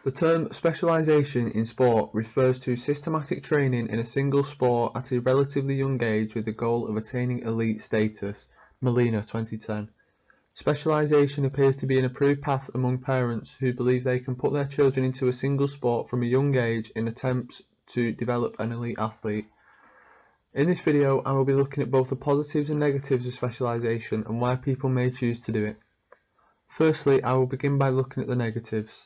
The term specialisation in sport refers to systematic training in a single sport at a relatively young age with the goal of attaining elite status. Malina, 2010. Specialisation appears to be an approved path among parents who believe they can put their children into a single sport from a young age in attempts to develop an elite athlete. In this video, I will be looking at both the positives and negatives of specialisation and why people may choose to do it. Firstly, I will begin by looking at the negatives.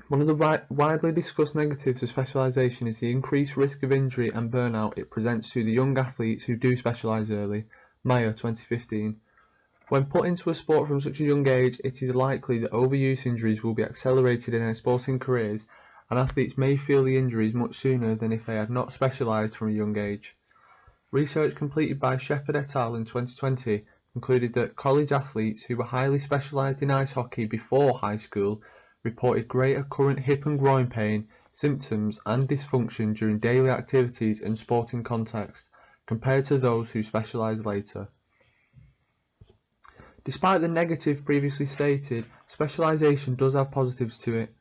One of the widely discussed negatives of specialisation is the increased risk of injury and burnout it presents to the young athletes who do specialise early. Myer, 2015. When put into a sport from such a young age, it is likely that overuse injuries will be accelerated in their sporting careers, and athletes may feel the injuries much sooner than if they had not specialised from a young age. Research completed by Shepherd et al. In 2020 concluded that college athletes who were highly specialised in ice hockey before high school reported greater current hip and groin pain, symptoms and dysfunction during daily activities and sporting context, compared to those who specialised later. Despite the negative previously stated, specialisation does have positives to it.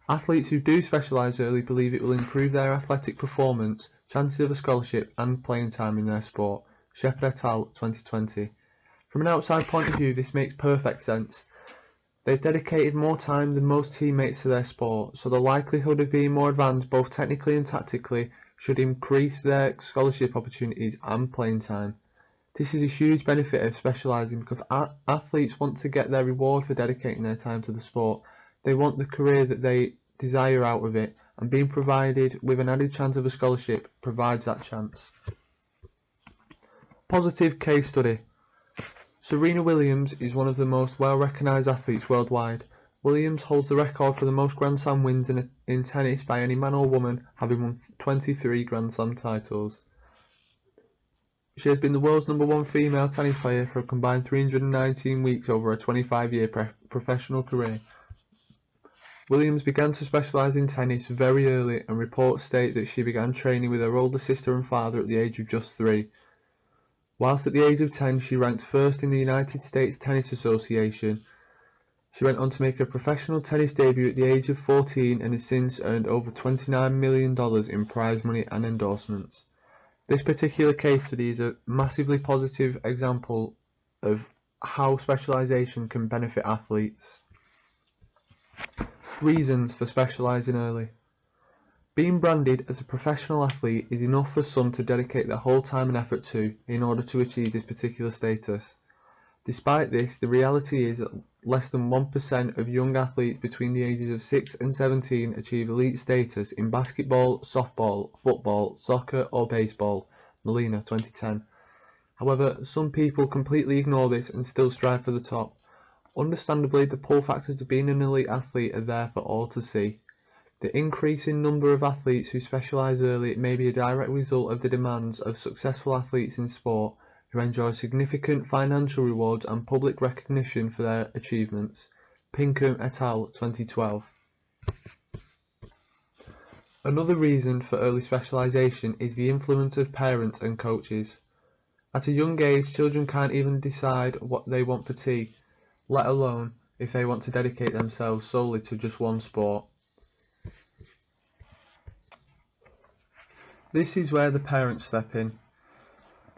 Athletes who do specialise early believe it will improve their athletic performance, chances of a scholarship and playing time in their sport. Shepherd et al. 2020. From an outside point of view, this makes perfect sense. They've dedicated more time than most teammates to their sport, so the likelihood of being more advanced both technically and tactically should increase their scholarship opportunities and playing time. This is a huge benefit of specialising because athletes want to get their reward for dedicating their time to the sport. They want the career that they desire out of it, and being provided with an added chance of a scholarship provides that chance. Positive case study. Serena Williams is one of the most well-recognised athletes worldwide. Williams holds the record for the most Grand Slam wins in tennis by any man or woman, having won 23 Grand Slam titles. She has been the world's #1 female tennis player for a combined 319 weeks over a 25-year professional career. Williams began to specialise in tennis very early, and reports state that she began training with her older sister and father at the age of just 3. Whilst at the age of 10 she ranked first in the United States Tennis Association. She went on to make her professional tennis debut at the age of 14 and has since earned over $29 million in prize money and endorsements. This particular case study is a massively positive example of how specialisation can benefit athletes. Reasons for specialising early. Being branded as a professional athlete is enough for some to dedicate their whole time and effort to in order to achieve this particular status. Despite this, the reality is that less than 1% of young athletes between the ages of 6 and 17 achieve elite status in basketball, softball, football, soccer or baseball. Malina, 2010. However, some people completely ignore this and still strive for the top. Understandably, the pull factors of being an elite athlete are there for all to see. The increasing number of athletes who specialise early may be a direct result of the demands of successful athletes in sport who enjoy significant financial rewards and public recognition for their achievements. Pinkham et al. 2012. Another reason for early specialisation is the influence of parents and coaches. At a young age, children can't even decide what they want for tea, let alone if they want to dedicate themselves solely to just one sport. This is where the parents step in.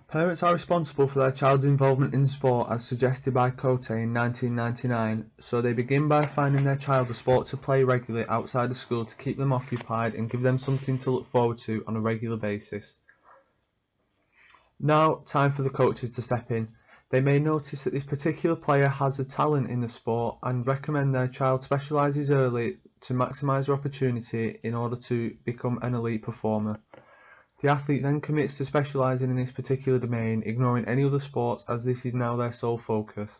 Parents are responsible for their child's involvement in sport as suggested by Cote in 1999, so they begin by finding their child a sport to play regularly outside of school to keep them occupied and give them something to look forward to on a regular basis. Now, time for the coaches to step in. They may notice that this particular player has a talent in the sport and recommend their child specialises early to maximise their opportunity in order to become an elite performer. The athlete then commits to specialising in this particular domain, ignoring any other sports as this is now their sole focus.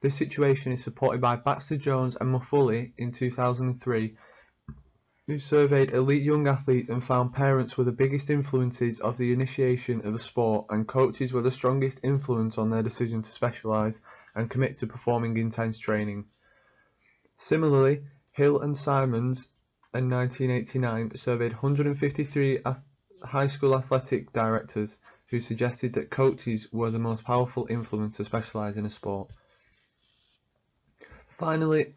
This situation is supported by Baxter-Jones and Maffulli in 2003, who surveyed elite young athletes and found parents were the biggest influences of the initiation of a sport and coaches were the strongest influence on their decision to specialise and commit to performing intense training. Similarly, Hill and Simons in 1989 surveyed 153 high school athletic directors who suggested that coaches were the most powerful influence to specialise in a sport. Finally,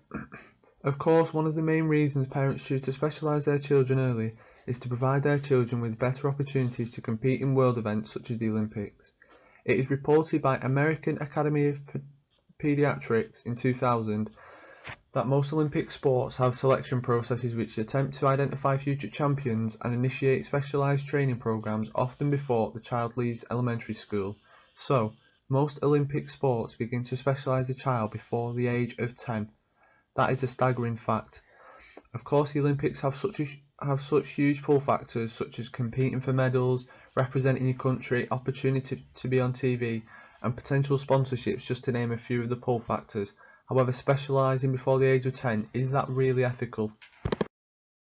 Of course, one of the main reasons parents choose to specialise their children early is to provide their children with better opportunities to compete in world events such as the Olympics. It is reported by American Academy of Pediatrics in 2000 that most Olympic sports have selection processes which attempt to identify future champions and initiate specialised training programs often before the child leaves elementary school. So, most Olympic sports begin to specialise the child before the age of 10. That is a staggering fact. Of course, the Olympics have such huge pull factors such as competing for medals, representing your country, opportunity to be on TV, and potential sponsorships, just to name a few of the pull factors. However, specialising before the age of 10, is that really ethical?